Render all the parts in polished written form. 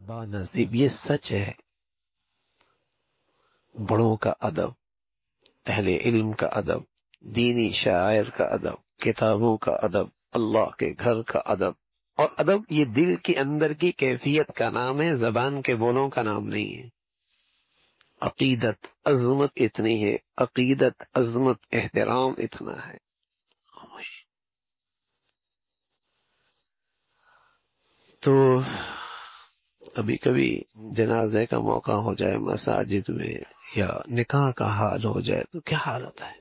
بانصیب، یہ سچ ہے. بڑوں کا ادب، اہل علم کا ادب، دینی شاعر کا ادب، کتابوں کا ادب، اللہ کے گھر کا ادب. اور ادب یہ دل کے اندر کی کیفیت کا نام ہے، زبان کے بولوں کا نام نہیں ہے. عقیدت، عظمت اتنی ہے، عقیدت، عظمت، احترام اتنا ہے. تو کبھی کبھی جنازے کا موقع ہو جائے مساجد میں، یا نکاح کا حال ہو جائے تو کیا حال ہوتا ہے.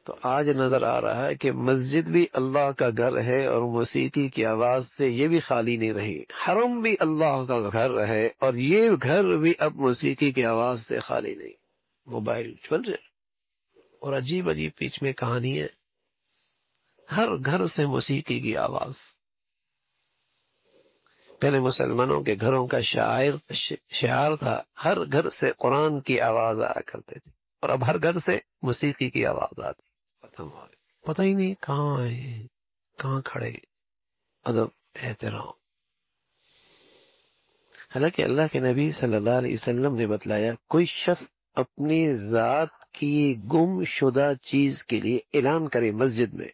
تو آج نظر آ رہا ہے کہ مسجد بھی اللہ کا گھر ہے اور موسیقی کی آواز سے یہ بھی خالی نہیں رہی. حرم بھی اللہ کا گھر ہے اور یہ گھر بھی اب موسیقی کی آواز سے خالی نہیں. موبائل چل رہے اور عجیب عجیب بیچ میں کہانی ہے. ہر گھر سے موسیقی کی آواز. پہلے مسلمانوں کے گھروں کا شعار تھا، ہر گھر سے قرآن کی آواز آیا کرتے تھے، اور اب ہر گھر سے موسیقی کی آواز آتی. پتہ ہی نہیں کہاں آئے، کہاں کھڑے. ادب، احترام. حالانکہ اللہ کے نبی صلی اللہ علیہ وسلم نے بتلایا، کوئی شخص اپنی ذات کی گم شدہ چیز کے لیے اعلان کرے مسجد میں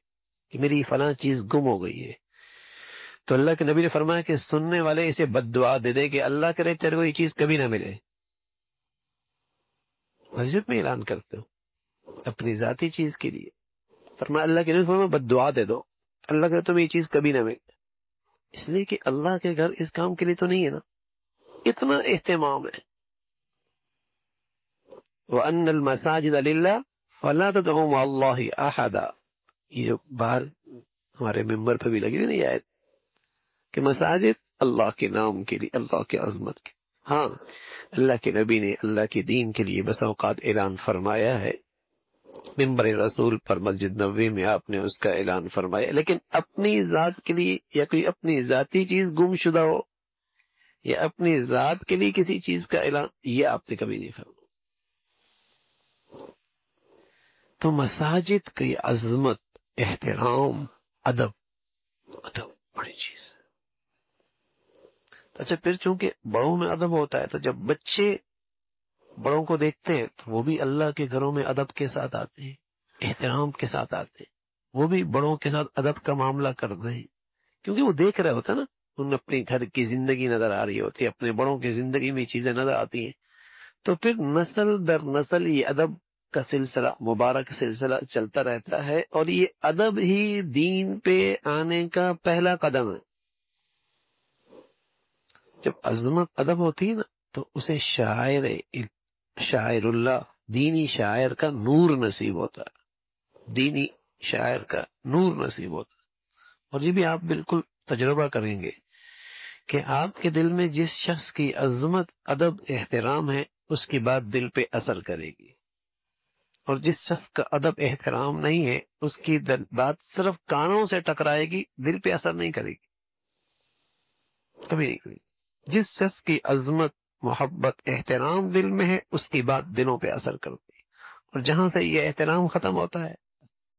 کہ میری فلاں چیز گم ہو گئی ہے، تو اللہ کے نبی نے فرمایا کہ سننے والے اسے بد دعا دے دے کہ اللہ کرے تیرے کو یہ چیز کبھی نہ ملے. مسجد میں اعلان کرتے ہو اپنی ذاتی چیز کے لیے. فرمایا اللہ کے نبی فرمایا بد دعا دے دو، اللہ کرے تمہیں یہ چیز کبھی نہ ملے. اس لیے کہ اللہ کے گھر اس کام کے لیے تو نہیں ہے نا. اتنا اہتمام ہے. وَأَنَّ الْمَسَاجِدَ لِلَّهِ فَلَا تَدْعُوا مَعَ اللَّهِ أَحَدًا. یہ جو باہر ہمارے ممبر پہ بھی لگی ہوئی نہیں آیت کہ مساجد اللہ کے نام کے لیے، اللہ کے عظمت کے. ہاں، اللہ کے نبی نے اللہ کے دین کے لیے بس اوقات اعلان فرمایا ہے. ممبر رسول پر مسجد نبوی میں آپ نے اس کا اعلان فرمایا، لیکن اپنی ذات کے لیے یا کوئی اپنی ذاتی چیز گم شدہ ہو یا اپنی ذات کے لیے کسی چیز کا اعلان، یہ آپ نے کبھی نہیں فرمایا. تو مساجد کی عظمت، احترام، ادب بڑی چیز ہے. اچھا، پھر چونکہ بڑوں میں ادب ہوتا ہے تو جب بچے بڑوں کو دیکھتے ہیں تو وہ بھی اللہ کے گھروں میں ادب کے ساتھ آتے ہیں، احترام کے ساتھ آتے ہیں. وہ بھی بڑوں کے ساتھ ادب کا معاملہ کرتے ہیں، کیونکہ وہ دیکھ رہے ہوتا ہے نا، ان اپنے گھر کی زندگی نظر آ رہی ہوتی ہے، اپنے بڑوں کی زندگی میں چیزیں نظر آتی ہیں. تو پھر نسل در نسل یہ ادب کا سلسلہ، مبارک سلسلہ چلتا رہتا ہے. اور یہ ادب ہی دین پہ آنے کا پہلا قدم ہے. جب عظمت ادب ہوتی ہے نا تو اسے شاعر اللہ، دینی شاعر کا نور نصیب ہوتا ہے. دینی شاعر کا نور نصیب ہوتا ہے. اور یہ بھی آپ بالکل تجربہ کریں گے کہ آپ کے دل میں جس شخص کی عظمت، ادب، احترام ہے، اس کی بات دل پہ اثر کرے گی. اور جس شخص کا ادب احترام نہیں ہے، اس کی بات صرف کانوں سے ٹکرائے گی، دل پہ اثر نہیں کرے گی، کبھی نہیں کرے گی. جس شخص کی عظمت، محبت، احترام دل میں ہے، اس کی بات دلوں پہ اثر کرتی ہے. اور جہاں سے یہ احترام ختم ہوتا ہے